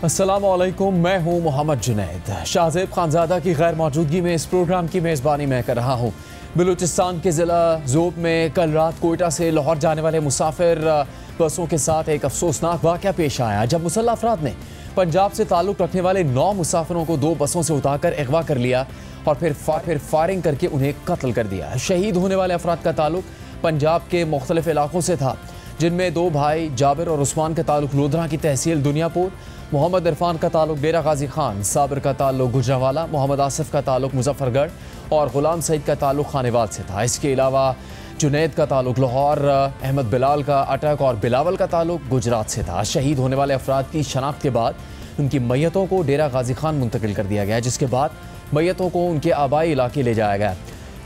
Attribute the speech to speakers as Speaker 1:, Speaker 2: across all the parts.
Speaker 1: अस्सलामुअलैकुम, मैं हूं मोहम्मद जुनैद। शाहजेब खानजादा की गैर मौजूदगी में इस प्रोग्राम की मेज़बानी मैं कर रहा हूं। बलूचिस्तान के ज़िला ज़ोब में कल रात कोयटा से लाहौर जाने वाले मुसाफिर बसों के साथ एक अफसोसनाक वाक़या पेश आया, जब मुसल्लह अफराद ने पंजाब से ताल्लुक़ रखने वाले 9 मुसाफिरों को 2 बसों से उतारकर अगवा कर लिया और फिर फायरिंग करके उन्हें कत्ल कर दिया। शहीद होने वाले अफराद का ताल्लुक़ पंजाब के मुख्तलिफ इलाकों से था, जिनमें 2 भाई जाबिर और उस्मान का ताल्लुक़ लोधरा की तहसील दुनियापुर, मोहम्मद इरफान का ताल्लुक़ डेरा गाजी खान, साबिर का ताल्लुक़ गुजरावाला, मोहम्मद आसिफ का ताल्लुक़ मुजफ्फरगढ़ और गुलाम सईद का ताल्लुक़ खानेवाल से था। इसके अलावा जुनैद का ताल्लुक़ लाहौर, अहमद बिलाल का अटक और बिलावल का ताल्लुक़ गुजरात से था। शहीद होने वाले अफराद की शनाख्त के बाद उनकी मैयतों को डेरा गाजी खान मुंतकिल कर दिया गया, जिसके बाद मैयतों को उनके आबाई इलाके ले जाया गया।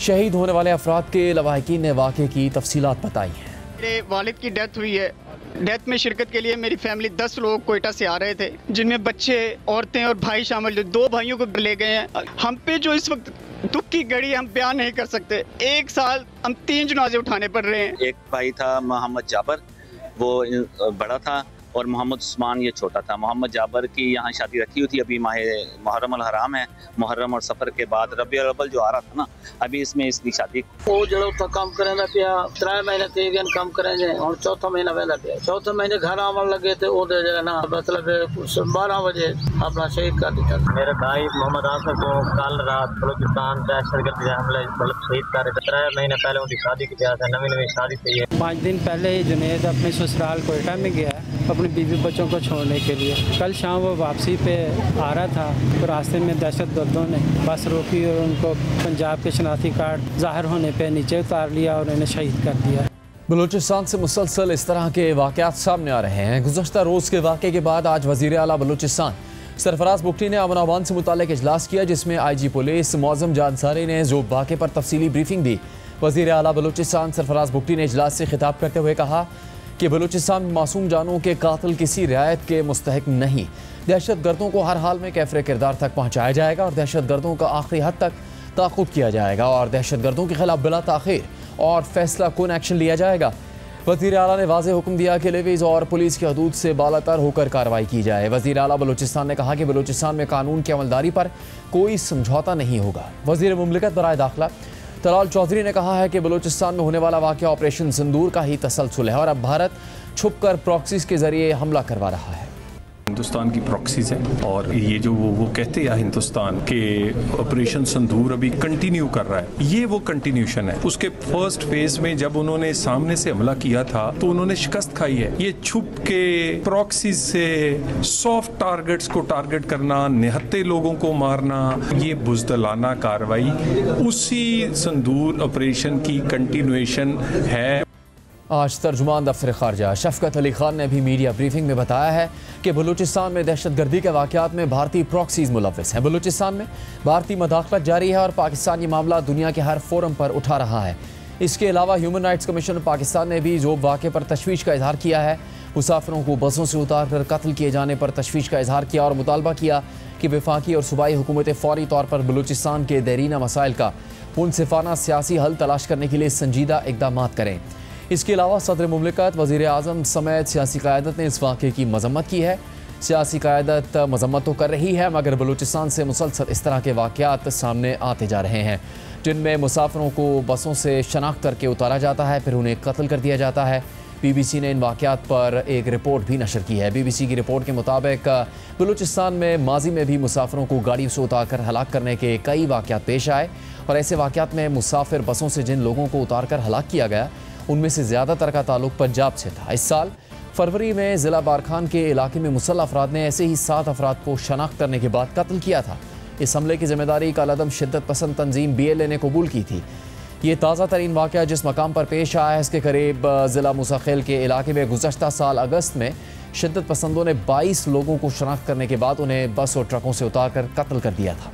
Speaker 1: शहीद होने वाले अफराद के लवाहिकीन ने वाक़े की तफसीलात बताई हैं।
Speaker 2: मेरे वालिद की डेथ हुई है। डेथ में शिरकत के लिए मेरी फैमिली 10 लोग कोयटा से आ रहे थे, जिनमें बच्चे, औरतें और भाई शामिल, जो 2 भाइयों को ले गए हैं। हम पे जो इस वक्त दुख की घड़ी हम बयान नहीं कर सकते। 1 साल हम 3 जनाजे उठाने पड़ रहे हैं।
Speaker 3: एक भाई था मोहम्मद जाबर, वो बड़ा था, और मोहम्मद उस्मान ये छोटा था। मोहम्मद जाबर की यहाँ शादी रखी हुई थी। अभी माह मुहर्रम अल हराम है, मुहर्रम और सफ़र के बाद रबी अव्वल जो आ रहा था ना, अभी इसमें इसकी शादी
Speaker 4: वो जो था काम करेंगे पिया 3 महीने 3 दिन काम करेंगे और चौथा महीना वेला पिया। चौथे महीने घर आवन लगे थे, वो दे ना मतलब 12 बजे अपना शहीद कर दिया।
Speaker 5: मेरे भाई मोहम्मद आसिफ को कल रात बलूचिस्तान दहशतगर्द हमले मतलब शहीद कर 3 महीने पहले उनकी शादी की था। नवी शादी थी।
Speaker 6: 5 दिन पहले ही जुनैद अपने ससुराल कोयटा में गया अपने बीवी बच्चों को छोड़ने के लिए। कल शाम वो वापसी पे आ रहा था, तो रास्ते में दहशतगर्दों ने बस रोकी और उनको पंजाब के शनाख्ती कार्ड ज़ाहिर होने पे नीचे उतार लिया और उन्हें शहीद कर दिया।
Speaker 1: बलूचिस्तान से मुसलसल इस तरह के वाक़यात सामने आ रहे हैं। गुज़श्ता रोज़ के वाक़े के बाद आज वज़ीर आला बलूचिस्तान सरफराज बुगटी ने अमन अमान से मुताल्लिक़ इजलास किया, जिसमें IG पुलिस मौज़म जानसारी ने ज़ोब वाक़े पर तफसीली ब्रीफिंग दी। वज़ीर आला बलूचिस्तान सरफराज बुगटी ने इजलास से खिताब करते हुए कहा कि बलूचिस्तान में मासूम जानों के कातिल किसी रियायत के मुस्तहिक नहीं। दहशत गर्दों को हर हाल में कैफरे किरदार तक पहुँचाया जाएगा और दहशत गर्दों का आखिरी हद तक ताक़ुब किया जाएगा और दहशत गर्दों के खिलाफ बिला ताख़ीर और फैसला कुन एक्शन लिया जाएगा। वज़ीर आला ने वाज़ेह हुक्म दिया कि लेवीज़ और पुलिस की हदूद से बालातर होकर कार्रवाई की जाए। वज़ीर आला बलूचिस्तान ने कहा कि बलूचिस्तान में कानून की अमलदारी पर कोई समझौता नहीं होगा। वज़ीर मुमलिकत बराए दाखिला तलाल चौधरी ने कहा है कि बलूचिस्तान में होने वाला वाक़या ऑपरेशन सिंदूर का ही तसलसल है और अब भारत छुपकर प्रॉक्सीज़ के ज़रिए हमला करवा रहा है।
Speaker 7: हिंदुस्तान की प्रॉक्सीज हैं और ये जो वो कहते हैं हिंदुस्तान के ऑपरेशन संदूर अभी कंटिन्यू कर रहा है, ये वो कंटिन्यूशन है। उसके फर्स्ट फेज में जब उन्होंने सामने से हमला किया था तो उन्होंने शिकस्त खाई है। ये छुप के प्रॉक्सीज से सॉफ्ट टारगेट्स को टारगेट करना, निहत्ते लोगों को मारना, ये बुज़दिलाना कार्रवाई उसी संदूर ऑपरेशन की कंटिन्यूएशन है।
Speaker 1: आज तर्जुमान दफ्तर खारजा शफकत अली खान ने भी मीडिया ब्रीफिंग में बताया है कि बलूचिस्तान में दहशतगर्दी के वाक़यात में भारतीय प्रॉक्सीज मुलव्विस हैं। बलूचिस्तान में भारतीय मदाखलत जारी है और पाकिस्तान ये मामला दुनिया के हर फोरम पर उठा रहा है। इसके अलावा ह्यूमन राइट्स कमीशन पाकिस्तान ने भी ज़ोब वाक़े पर तशवीश का इजहार किया है। मुसाफिरों को बसों से उतार कर कत्ल किए जाने पर तशवीश का इजहार किया और मुतालबा किया कि वफाकी और सूबाई हुकूमतें फ़ौरी तौर पर बलूचिस्तान के देरीना मसाइल का मुनसिफाना सियासी हल तलाश करने के लिए संजीदा इक़दाम करें। इसके अलावा सदर मुमलिकत, वज़ीर आज़म समेत सियासी क़यादत ने इस वाक़े की मज़म्मत की है। सियासी क़यादत मज़म्मत तो कर रही है, मगर बलूचिस्तान से मुसलसल इस तरह के वाक़यात सामने आते जा रहे हैं, जिनमें मुसाफिरों को बसों से शनाख्त करके उतारा जाता है, फिर उन्हें कत्ल कर दिया जाता है। BBC ने इन वाक़यात पर एक रिपोर्ट भी नशर की है। BBC की रिपोर्ट के मुताबिक बलूचिस्तान में माजी में भी मुसाफिरों को गाड़ियों से उतार कर हलाक करने के कई वाक़यात पेश आए और ऐसे वाक़यात में मुसाफिर बसों से जिन लोगों को उतार कर हलाक किया गया उनमें से ज़्यादातर का ताल्लुक पंजाब से था। इस साल फरवरी में ज़िला बारखान के इलाके में मुसल्लह अफराद ने ऐसे ही 7 अफराद को शनाख्त करने के बाद कत्ल किया था। इस हमले की जिम्मेदारी कालादम शिद्दत पसंद तंजीम BLA ने कबूल की थी। ये ताज़ा तरीन वाक़या जिस मकाम पर पेश आया है, इसके करीब ज़िला मुसाखिल के इलाके में गुज़श्ता साल अगस्त में शिद्दत पसंदों ने 22 लोगों को शनाख्त करने के बाद उन्हें बस और ट्रकों से उतार कर कत्ल कर दिया था।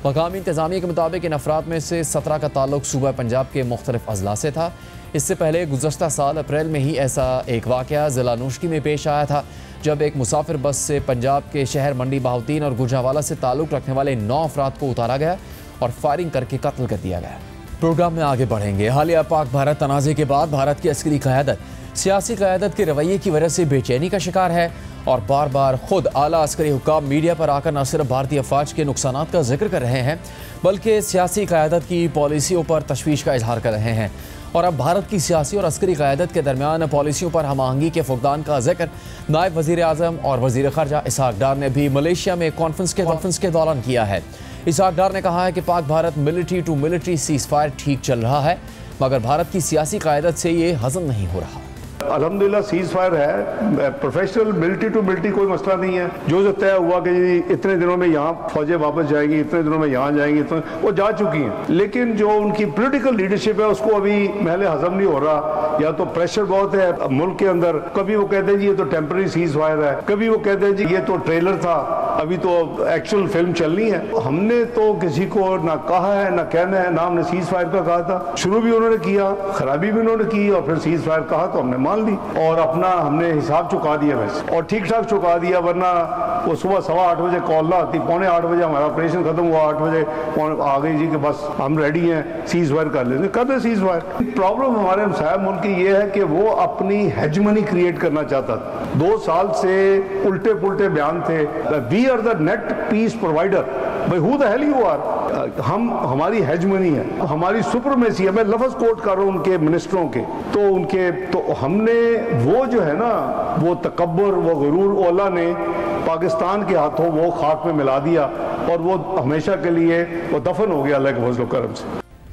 Speaker 1: मकामी इंतज़ामिया के मुताबिक इन अफराद में से 17 का ताल्लुक सूबा पंजाब के मुख्तलिफ अजला से था। इससे पहले गुज़श्ता साल अप्रैल में ही ऐसा एक वाक़या ज़िला नूशकी में पेश आया था, जब एक मुसाफिर बस से पंजाब के शहर मंडी बहाउद्दीन और गुजरावाला से ताल्लुक़ रखने वाले 9 अफराद को उतारा गया और फायरिंग करके कत्ल कर दिया गया। प्रोग्राम में आगे बढ़ेंगे। हालिया पाक भारत तनाज़े के बाद भारत की अस्करी क़यादत सियासी क़यादत के रवैये की वजह से बेचैनी का शिकार है और बार बार खुद आला अस्करी हुक्काम मीडिया पर आकर न सिर्फ भारतीय अफवाज के नुकसानात का जिक्र कर रहे हैं बल्कि सियासी क़यादत की पॉलिसियों पर तशवीश का इजहार कर रहे हैं। और अब भारत की सियासी और अस्करी क़यादत के दरमियान पॉलिसियों पर हम आहंगी के फुकदान का जिक्र नायब वज़ीर आज़म और वज़ीर ख़ारजा इसहाक़ डार ने भी मलेशिया में कॉन्फ्रेंस के दौरान किया है। इसहाक़ डार ने कहा है कि Pak Bharat military to military ceasefire ठीक चल रहा है मगर भारत की सियासी क़यादत से ये हज़म नहीं हो रहा।
Speaker 8: अल्हम्दुलिल्लाह सीज़ फायर है, प्रोफेशनल मिलिट्री टू मिलिट्री कोई मसला नहीं है। जो तय हुआ कि इतने दिनों में यहाँ फौजें वापस जाएंगी, इतने दिनों में यहाँ जाएंगी, वो जा चुकी हैं। लेकिन जो उनकी पॉलिटिकल लीडरशिप है उसको अभी महले हजम नहीं हो रहा। या तो प्रेशर बहुत है मुल्क के अंदर, कभी वो कहते हैं जी ये तो टेम्पररी सीज़ फायर है, कभी वो कहते हैं जी ये तो ट्रेलर था, अभी तो एक्चुअल फिल्म चलनी है। हमने तो किसी को ना कहा है ना कहना है, ना हमने सीज़ फायर का कहा था। शुरू भी उन्होंने किया, खराबी भी उन्होंने की और फिर सीज़ फायर कहा तो हमने मान ली और अपना हमने हिसाब चुका दिया वैसे और ठीक ठाक चुका दिया। वरना वो सुबह 8:15 बजे कॉल ना आती, 7:45 बजे हमारा ऑपरेशन खत्म हुआ, 8 बजे आ गई जी कि बस हम रेडी हैं, सीज़ फायर कर लेते, कर दे सीज़ फायर। प्रॉब्लम हमारे हमसाया मुल्क की ये है कि वो अपनी हेजमनी क्रिएट करना चाहता था। 2 साल से उल्टे पुल्टे बयान थे, we are the net peace provider. भाई who the hell you are? हम हमारी हेजमनी है, हमारी सुपरमेसी है। मैं लफ्ज़ कोट कर रहा हूँ उनके मिनिस्टरों के, तो हमने वो जो है ना वो तकब्बुर वो गुरूर ओला ने पाकिस्तान के हाथों वो खाक में मिला दिया और वो हमेशा के लिए वो दफन हो गया अल्लाह के फज़ल करम से।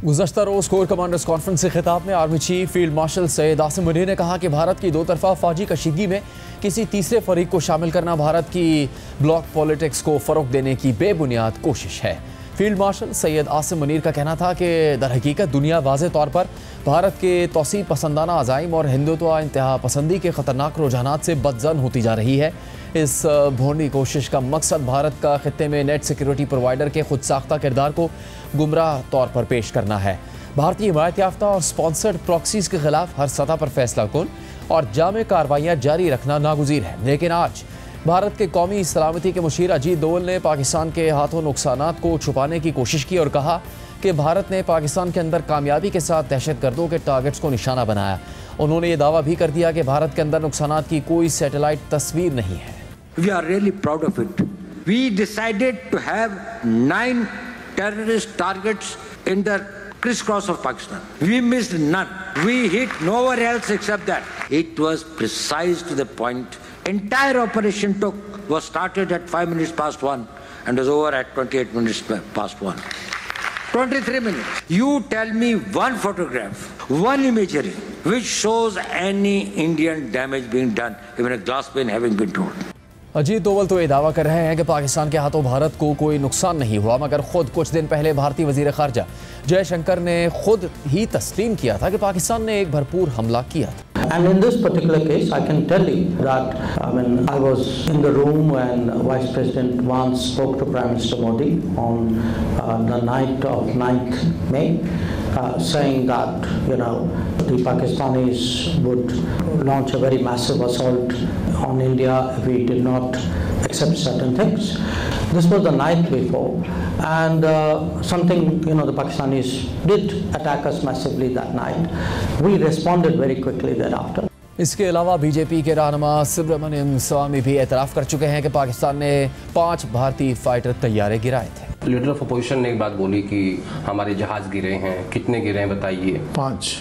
Speaker 1: गुज़श्ता रोज़ कोर कमांडर्स कॉन्फ्रेंस से खिताब में army chief field marshal Syed Asim Munir ने कहा कि भारत की 2 तरफ़ा फ़ौजी कशीदगी में किसी तीसरे फरीक को शामिल करना भारत की ब्लॉक पॉलिटिक्स को फ़रोग़ देने की बेबुनियाद कोशिश है। फील्ड मार्शल सैयद आसिम मुनीर का कहना था कि दरहकीकत दुनिया वाज़े तौर पर भारत के तौसीब पसंदाना अज़ाइम और हिंदुत्व इंतहा पसंदी के ख़तरनाक रुझानात से बदज़न होती जा रही है। इस भोंडी कोशिश का मकसद भारत का खित्ते में नेट सिक्योरिटी प्रोवाइडर के खुद साख्ता किरदार को गुमराह तौर पर पेश करना है। भारतीय हिमायत याफ्ता और स्पॉन्सर्ड प्रॉक्सीज़ के खिलाफ हर सतह पर फैसला कुन और जामे कार्रवाइयाँ जारी रखना नागुज़ीर है। लेकिन आज भारत के कौमी सलामती के मुशीर अजीत दोवल ने पाकिस्तान के हाथों नुकसानात को छुपाने की कोशिश की और कहा कि भारत ने पाकिस्तान के अंदर कामयाबी के साथ दहशतगर्दों के टारगेट्स को निशाना बनाया। उन्होंने ये दावा भी कर दिया कि भारत के अंदर नुकसानात की कोई सैटेलाइट तस्वीर नहीं है।
Speaker 9: We are really proud of it. We decided to have 9 terrorist targets in the crisscross of Pakistan. We missed none. We hit nowhere else except that. It was precise to the point. Entire operation was started at 5 minutes past 1 and was over at 28 minutes past 1. 23 minutes. You tell me one photograph, one imagery which shows any Indian damage being done, even a glass pane having been torn.
Speaker 1: Ajit Doval तो ये दावा कर रहे हैं कि पाकिस्तान के हाथों भारत को कोई नुकसान नहीं हुआ, मगर खुद कुछ दिन पहले भारतीय वजीर खारजा जयशंकर ने खुद ही तस्लीम किया था कि पाकिस्तान ने एक भरपूर हमला किया था।
Speaker 4: And in this particular case, I can tell you that I was in the room when Vice President Vance spoke to Prime Minister Modi on the night of 9th May, saying that the Pakistanis would launch a very massive assault on India if we did not accept certain things. This was the night before, and something the Pakistanis did attack us massively that night. We responded very quickly thereafter.
Speaker 1: इसके अलावा BJP के रहनुमा सुब्रमण्यम स्वामी भी एतराफ़ कर चुके हैं कि पाकिस्तान ने 5 भारतीय फाइटर तैयारे गिराए थे।
Speaker 10: लीडर ऑफ अपोजिशन ने एक बात बोली कि हमारे जहाज गिरे हैं, कितने गिरे हैं बताइए।
Speaker 11: 5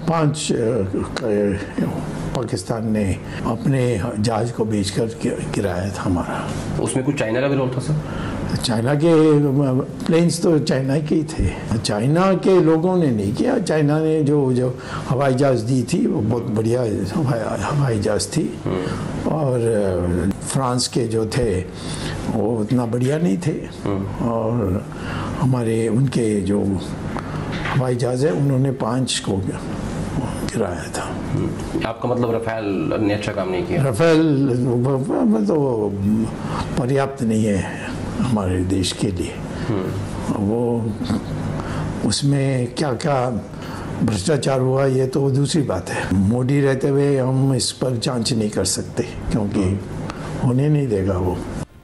Speaker 11: पाकिस्तान ने अपने जहाज को बेचकर गिराया था हमारा।
Speaker 10: उसमें कुछ चाइना का भी रोल था सर?
Speaker 11: चाइना के प्लेन्स तो चाइना के ही थे, चाइना के लोगों ने नहीं किया। चाइना ने जो हवाई जहाज़ दी थी वो बहुत बढ़िया हवाई जहाज़ थी, और फ्रांस के जो थे वो उतना बढ़िया नहीं थे, और हमारे उनके जो हवाई जहाज़ है उन्होंने 5 को गिराया था।
Speaker 10: आपका मतलब रफ़ेल ने अच्छा काम नहीं किया?
Speaker 11: रफ़ेल तो पर्याप्त नहीं है हमारे देश के लिए। वो उसमें क्या क्या भ्रष्टाचार हुआ ये तो दूसरी बात है। मोदी रहते हुए हम इस पर जांच नहीं कर सकते क्योंकि होने नहीं देगा वो।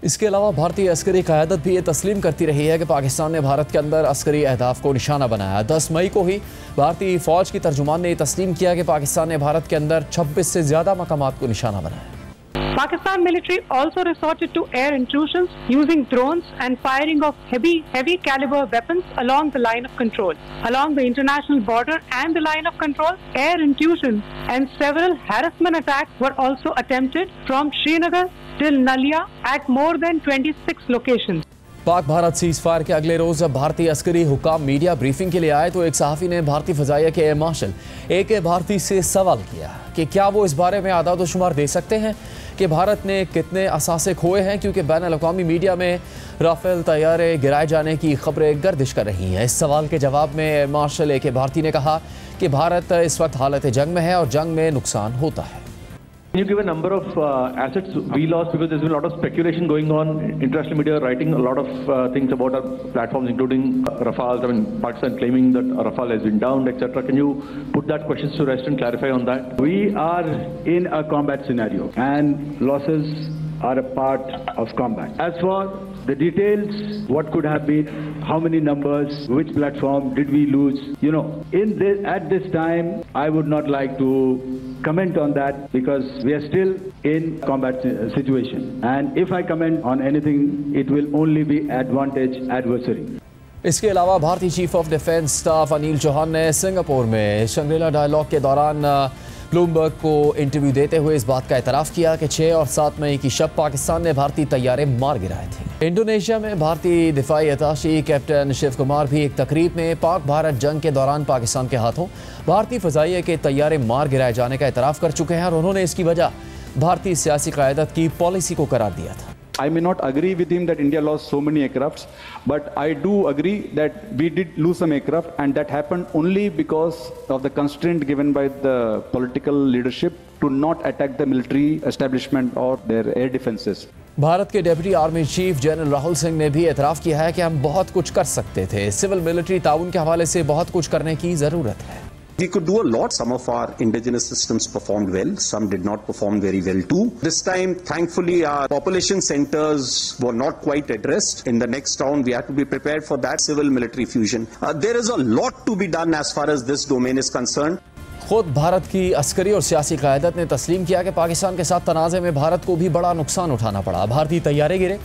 Speaker 1: इसके अलावा भारतीय अस्करी क़यादत भी ये तस्लीम करती रही है कि पाकिस्तान ने भारत के अंदर अस्करी अहदाफ को निशाना बनाया। 10 मई को ही भारतीय फ़ौज की तर्जुमान ने ये तस्लीम किया कि पाकिस्तान ने भारत के अंदर 26 से ज़्यादा मकामात को निशाना बनाया।
Speaker 12: Pakistan military also resorted to air intrusions using drones and firing of heavy caliber weapons along the line of control. Along the international border and the line of control, air intrusions and several harassment attacks were also attempted from Srinagar till Nalia at more than 26 locations.
Speaker 1: Pak Bharat cease fire के अगले रोज जब भारतीय अस्करी हुकाम media briefing के लिए आए तो एक सहाफ़ी ने भारतीय फ़ज़ाइया के एयर मार्शल ए.के. भारती से सवाल किया कि क्या वो इस बारे में आदाद व शुमार दे सकते हैं कि भारत ने कितने असासे खोए हैं, क्योंकि बैन अल-अक़वामी मीडिया में राफेल तैयारे गिराए जाने की खबरें गर्दिश कर रही हैं। इस सवाल के जवाब में एयर मार्शल ए.के. भारती ने कहा कि भारत इस वक्त हालत जंग में है और जंग में नुकसान होता है।
Speaker 13: Can you give a number of assets we lost, because there's been a lot of speculation going on, international media writing a lot of things about our platforms, including Rafale. I mean, Pakistan claiming that Rafale has been downed, etc. Can you put that question to rest and clarify on that?
Speaker 14: We are in a combat scenario, and losses are a part of combat. As for the details, what could have been, how many numbers, which platform did we lose, at this time, I would not like to comment on that, because we are still in combat situation, and if I comment on anything, it will only be advantage adversary.
Speaker 1: इसके अलावा भारतीय chief of defence staff Anil Chauhan ने Singapore में Shangrila dialogue के दौरान Bloomberg को interview देते हुए इस बात का एतराफ़ किया कि 6 और 7 मई की शब पाकिस्तान ने भारतीय तैयारे मार गिराए थे। इंडोनेशिया में भारतीय दिफाई अताशी कैप्टन शिव कुमार भी एक तकरीब में पाक भारत जंग के दौरान पाकिस्तान के हाथों भारतीय फ़ज़ाइया के तैयारे मार गिराए जाने का एतराफ़ कर चुके हैं और उन्होंने इसकी वजह भारतीय सियासी क़यादत की पॉलिसी को करार दिया था।
Speaker 15: I may not agree with him that India lost so many aircrafts, but I do agree that we did lose some aircraft, and that happened only because of the constraint given by the political leadership to not attack the military establishment or their air defenses.
Speaker 1: Bharat के deputy army chief general Rahul Singh ने भी एतराफ़ किया है कि हम बहुत कुछ कर सकते थे। सिविल मिलिट्री ताउन के हवाले से बहुत कुछ करने की ज़रूरत है।
Speaker 16: We could do a lot. Some of our indigenous systems performed well. Some did not perform very well too. This time, thankfully, our population centers were not quite addressed. In the next round, we have to be prepared for that civil-military fusion. There is a lot to be done as far as this domain is concerned.
Speaker 1: खुद भारत की अस्करी और सियासी क़यादत ने तस्लीम किया कि पाकिस्तान के साथ तनाज़े में भारत को भी बड़ा नुकसान उठाना पड़ा। भारतीय तैयारे गिरे,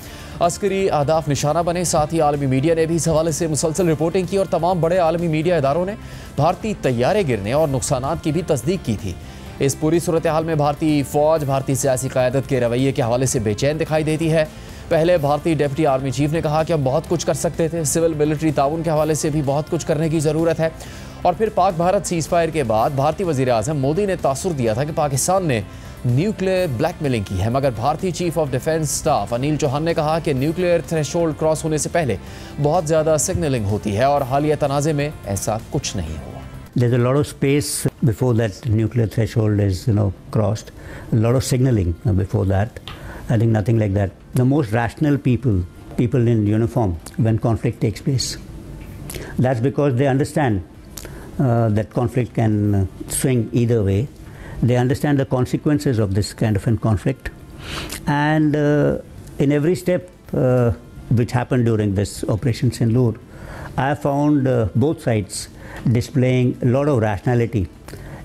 Speaker 1: अस्करी अहदाफ निशाना बने। साथ ही आलमी मीडिया ने भी इस हवाले से मुसलसल रिपोर्टिंग की और तमाम बड़े आलमी मीडिया इदारों ने भारतीय तैयारे गिरने और नुकसानात की भी तस्दीक की थी। इस पूरी सूरत हाल में भारतीय फ़ौज भारतीय सियासी क़यादत के रवैये के हवाले से बेचैन दिखाई देती है। पहले भारतीय डेप्यूटी आर्मी चीफ ने कहा कि हम बहुत कुछ कर सकते थे, सिविल मिलिट्री ताउन के हवाले से भी बहुत कुछ करने की ज़रूरत है। और फिर पाक भारत सीज़ फायर के बाद भारतीय वज़ीर आज़म मोदी ने तासुर दिया था कि पाकिस्तान ने न्यूक्लियर ब्लैकमेलिंग की है, मगर भारतीय chief of defence staff Anil Chauhan ने कहा कि न्यूक्लियर थ्रेशोल्ड क्रॉस होने से पहले बहुत ज़्यादा सिग्नलिंग होती है और हालिया तनाज़े में ऐसा कुछ नहीं हुआ।
Speaker 17: There's a lot of space before that nuclear threshold is crossed, a lot of signaling before that. I think nothing like that. The most rational people in uniform when conflict takes place. That's because they understand that conflict can swing either way. They understand the consequences of this kind of a conflict. And in every step which happened during this Operation Sindoor, I found both sides displaying a lot of rationality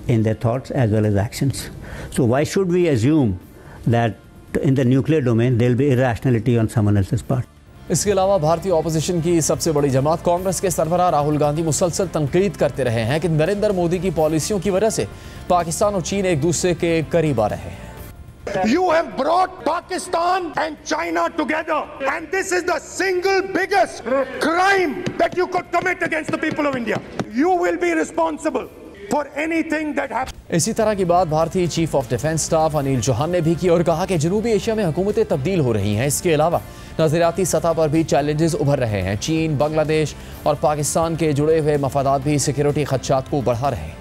Speaker 17: in their thoughts as well as actions. So why should we assume that in the nuclear domain there will be irrationality on someone else's part?
Speaker 1: इसके अलावा भारतीय opposition की सबसे बड़ी जमात कांग्रेस के सरबराह राहुल गांधी मुसलसल तनकीद करते रहे हैं कि नरेंद्र मोदी की पॉलिसियों की वजह से पाकिस्तान और चीन एक दूसरे के करीब आ रहे हैं।
Speaker 18: You have brought Pakistan and China together, and this is the single biggest crime that you could commit against the people of India. You will be responsible for anything that happens.
Speaker 1: इसी तरह की बात भारतीय chief of defence staff Anil Chauhan ने भी की और कहा कि जनूबी एशिया में हुकूमतें तब्दील हो रही हैं। इसके अलावा नज़रियाती सतह पर भी चैलेंजेस उभर रहे हैं। चीन, बांग्लादेश और पाकिस्तान के जुड़े हुए मफादात भी सिक्योरिटी खदशात को बढ़ा रहे हैं।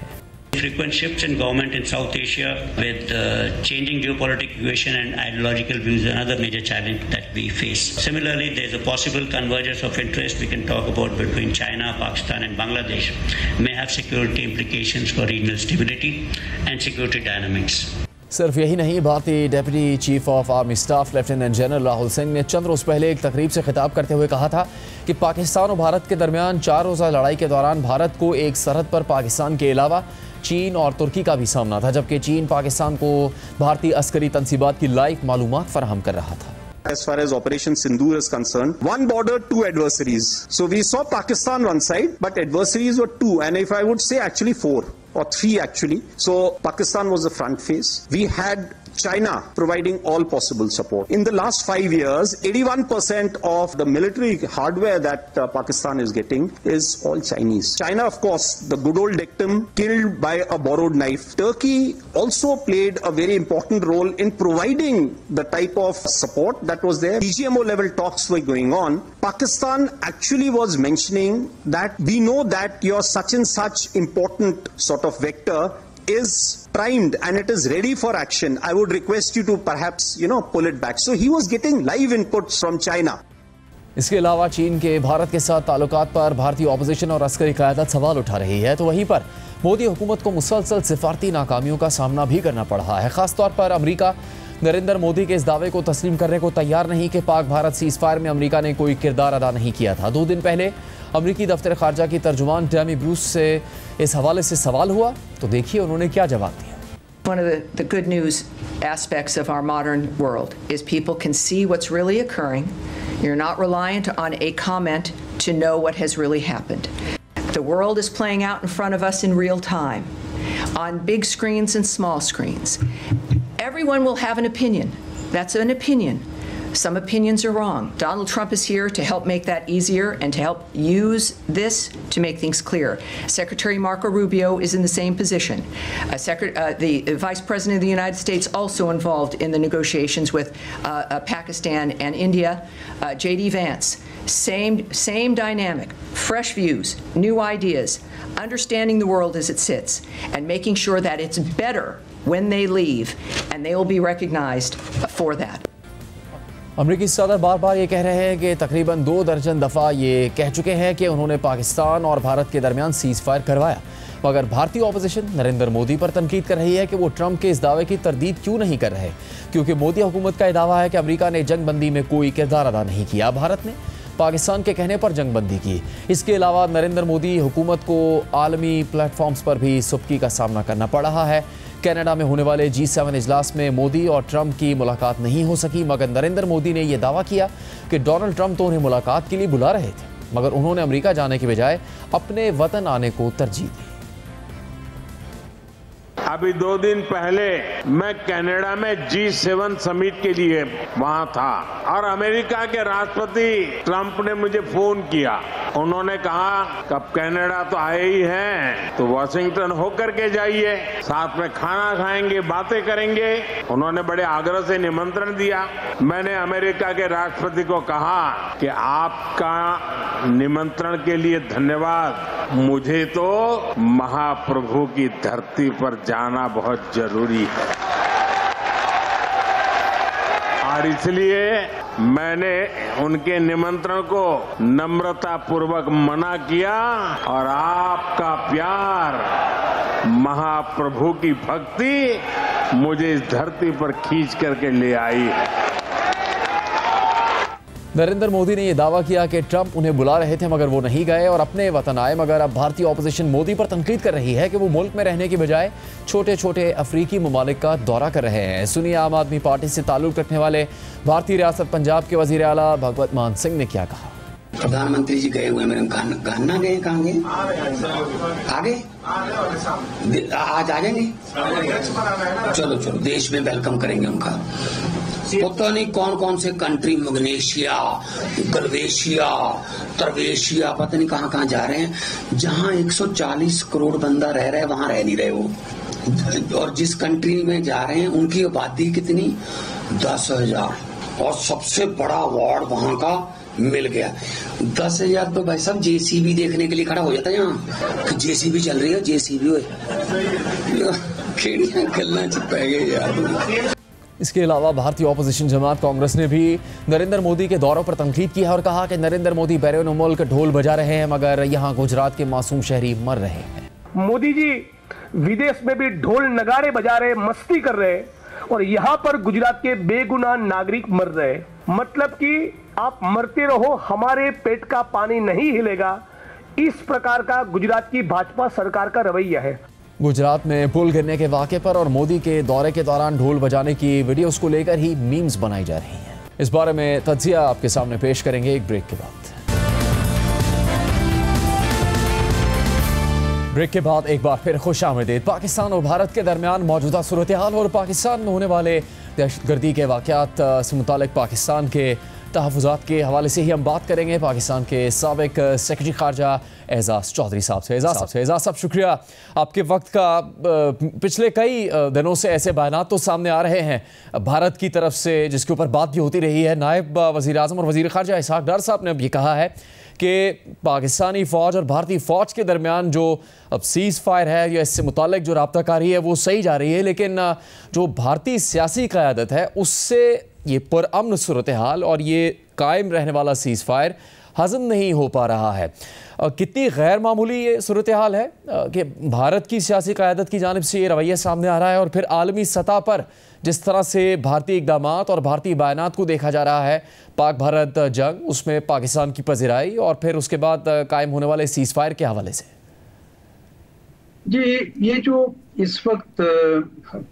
Speaker 19: Frequent shifts in government in South Asia with changing geopolitical situation and ideological views is another major challenge that we face. Similarly, there is a possible convergence of interest we can talk about between China, Pakistan and Bangladesh may have security implications for regional stability and security dynamics.
Speaker 1: सिर्फ यही नहीं, भारतीय deputy chief of army staff lieutenant general Rahul Singh ने चंद रोज़ पहले एक तकरीब से खिताब करते हुए कहा था कि पाकिस्तान और भारत के दरमियान 4 रोज़ा लड़ाई के दौरान भारत को एक सरहद पर पाकिस्तान के अलावा चीन और तुर्की का भी सामना था, जबकि चीन पाकिस्तान को भारतीय अस्करी तंसीबात की लाइव मालूमात फराहम कर रहा था।
Speaker 16: As far as Operation Sindoor is concerned, one border, 2 adversaries. So we saw Pakistan one side, but adversaries were 2, and if I would say actually 4 or 3 actually. So Pakistan was the front face. We had China providing all possible support. In the last 5 years, 81% of the military hardware that Pakistan is getting is all Chinese. China, of course, the good old dictum, killed by a borrowed knife. Turkey also played a very important role in providing the type of support that was there. PGMO level talks were going on. Pakistan actually was mentioning that we know that your such and such important sort of vector is primed and it is ready for action. I would request you to perhaps, pull it back. So he was getting live inputs from China.
Speaker 1: इसके अलावा चीन के भारत के साथ ताल्लुकात पर भारतीय opposition और अस्करी क़यादत सवाल उठा रही है, तो वहीं पर मोदी हुकूमत को मुसलसल सिफारती नाकामियों का सामना भी करना पड़ रहा है। खासतौर पर अमरीका नरेंद्र मोदी के इस दावे को तस्लीम करने को तैयार नहीं कि पाक भारत सीज़ फायर में अमरीका ने कोई किरदार अदा नहीं किया था। 2 दिन पहले अमरीकी दफ्तर खारजा की तर्जुमान टैमी ब्रूस से इस हवाले से सवाल हुआ, तो देखिए उन्होंने क्या जवाब दिया।
Speaker 20: One of the good news aspects of our modern world is people can see what's really occurring. You're not reliant on a comment to know what has really happened. The world is playing out in front of us in real time, on big screens and small screens. Everyone will have an opinion. That's an opinion. Some opinions are wrong. Donald Trump is here to help make that easier and to help use this to make things clear. Secretary Marco Rubio is in the same position. The Vice President of the United States also involved in the negotiations with Pakistan and India. J.D. Vance, same dynamic, fresh views, new ideas, understanding the world as it sits, and making sure that it's better when they leave, and they will be recognized for that.
Speaker 1: अमरीकी सदर बार बार ये कह रहे हैं कि तकरीबन 2 दर्जन दफ़ा ये कह चुके हैं कि उन्होंने पाकिस्तान और भारत के दरमियान सीज़ फायर करवाया, मगर भारतीय ऑपोजिशन नरेंद्र मोदी पर तनकीद कर रही है कि वो ट्रंप के इस दावे की तरदीद क्यों नहीं कर रहे, क्योंकि मोदी हुकूमत का यह दावा है कि अमरीका ने जंगबंदी में कोई किरदार अदा नहीं किया, भारत ने पाकिस्तान के कहने पर जंगबंदी की। इसके अलावा नरेंद्र मोदी हुकूमत को आलमी प्लेटफॉर्म्स पर भी सुबकी का सामना करना पड़ रहा है। कनाडा में होने वाले G7 इजलास में मोदी और ट्रंप की मुलाकात नहीं हो सकी, मगर नरेंद्र मोदी ने यह दावा किया कि डोनाल्ड ट्रंप तो उन्हें मुलाकात के लिए बुला रहे थे, मगर उन्होंने अमेरिका जाने के बजाय अपने वतन आने को तरजीह दी।
Speaker 21: अभी 2 दिन पहले मैं कनाडा में G7 समिट के लिए वहां था और अमेरिका के राष्ट्रपति ट्रंप ने मुझे फोन किया। उन्होंने कहा कब कनाडा तो आए ही हैं तो वाशिंगटन होकर के जाइए, साथ में खाना खाएंगे, बातें करेंगे। उन्होंने बड़े आग्रह से निमंत्रण दिया। मैंने अमेरिका के राष्ट्रपति को कहा कि आपका निमंत्रण के लिए धन्यवाद, मुझे तो महाप्रभु की धरती पर जाना बहुत जरूरी है और इसलिए मैंने उनके निमंत्रण को नम्रता पूर्वक मना किया और आपका प्यार, महाप्रभु की भक्ति मुझे इस धरती पर खींच करके ले आई है।
Speaker 1: नरेंद्र मोदी ने यह दावा किया कि ट्रंप उन्हें बुला रहे थे मगर वो नहीं गए और अपने वतन आए, मगर अब भारतीय ऑपोजिशन मोदी पर तनकीद कर रही है कि वो मुल्क में रहने की बजाय छोटे छोटे अफ्रीकी ममालिक का दौरा कर रहे हैं। सुनिए आम आदमी पार्टी से ताल्लुक रखने वाले भारतीय रियासत पंजाब के वजीर आला भगवत मान सिंह ने क्या कहा।
Speaker 22: प्रधानमंत्री जी गए हुए, मेरे घाना गए, कहाँ गए? आगे आज आ जाएंगे। चलो देश में वेलकम करेंगे उनका। पता नहीं कौन कौन से कंट्री, मग्नेशिया, गलवेशिया, तरवेशिया, पता नहीं कहाँ कहाँ जा रहे हैं। जहाँ 140 करोड़ बंदा रह रहा है वहां रह नहीं रहे वो, और जिस कंट्री में जा रहे हैं उनकी आबादी कितनी, 10,000, और सबसे बड़ा अवार्ड वहां का मिल गया। 10,000 तो भाई साहब JCB देखने के लिए खड़ा हो जाता है। यहाँ JCB चल रही है, JCB गलना चिपा गए यार।
Speaker 1: इसके अलावा भारतीय ऑपोजिशन जमात कांग्रेस ने भी नरेंद्र मोदी के दौरों पर तनकीद की है और कहा कि नरेंद्र मोदी बैरून मुल्क ढोल बजा रहे हैं मगर यहाँ गुजरात के मासूम शहरी मर रहे हैं।
Speaker 23: मोदी जी विदेश में भी ढोल नगाड़े बजा रहे, मस्ती कर रहे,
Speaker 2: और यहाँ पर गुजरात के बेगुनाह नागरिक मर रहे, मतलब कि आप मरते रहो, हमारे पेट का पानी नहीं हिलेगा। इस प्रकार का गुजरात की भाजपा सरकार का रवैया है।
Speaker 1: गुजरात में पुल गिरने के वाक़े पर और मोदी के दौरे के दौरान ढोल बजाने की वीडियोस को लेकर ही मीम्स बनाई जा रही हैं। इस बारे में तज्जिया आपके सामने पेश करेंगे एक ब्रेक के बाद। ब्रेक के बाद एक बार फिर खुशामदीद। पाकिस्तान और भारत के दरमियान मौजूदा सूरत हाल और पाकिस्तान में होने वाले दहशतगर्दी के वाक़यात से मुतालिक पाकिस्तान के तहफ़्फ़ुज़ात के हवाले से ही हम बात करेंगे पाकिस्तान के साबिक सेक्रेटरी ख़ारजा एजाज़ चौधरी साहब से। एजाज़ साहब शुक्रिया आपके वक्त का। पिछले कई दिनों से ऐसे बयानात तो सामने आ रहे हैं भारत की तरफ से जिसके ऊपर बात भी होती रही है। नायब वज़ीर आज़म और वज़ीर ख़ारजा इसहाक़ डार साहब ने अब ये कहा है कि पाकिस्तानी फ़ौज और भारतीय फ़ौज के दरमियान जो अब सीज़ फायर है या इससे मुतालिक जो राब्ताकारी है वो सही जा रही है, लेकिन जो भारतीय सियासी क़यादत है उससे ये पुरअमन सूरत हाल और ये कायम रहने वाला सीज़ फायर हज़म नहीं हो पा रहा है। कितनी गैर मामूली ये सूरत हाल है कि भारत की सियासी क़यादत की जानिब से ये रवैया सामने आ रहा है और फिर आलमी सतह पर जिस तरह से भारतीय इक़दामात और भारतीय बयानात को देखा जा रहा है, पाक भारत जंग, उसमें पाकिस्तान की पज़िराई और फिर उसके बाद कायम होने वाले सीज़ फायर के हवाले से।
Speaker 3: जी, ये जो इस वक्त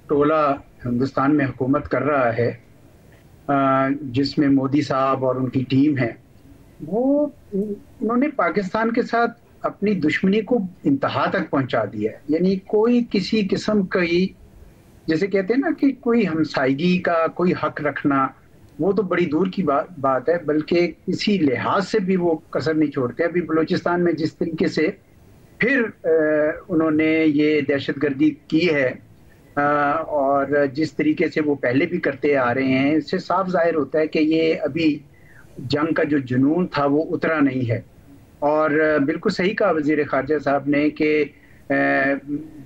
Speaker 3: टोला हिंदुस्तान में हुकूमत कर रहा है, जिसमें मोदी साहब और उनकी टीम है, वो उन्होंने पाकिस्तान के साथ अपनी दुश्मनी को इंतहा तक पहुंचा दिया है। यानी कोई किसी किस्म की, जैसे कहते हैं ना कि कोई हमसायगी का कोई हक रखना, वो तो बड़ी दूर की बात है, बल्कि किसी लिहाज से भी वो कसर नहीं छोड़ते। अभी बलूचिस्तान में जिस तरीके से फिर उन्होंने ये दहशतगर्दी की है और जिस तरीके से वो पहले भी करते आ रहे हैं, इससे साफ जाहिर होता है कि ये अभी जंग का जो जुनून था वो उतरा नहीं है। और बिल्कुल सही कहा वज़ीर ख़ारजा साहब ने कि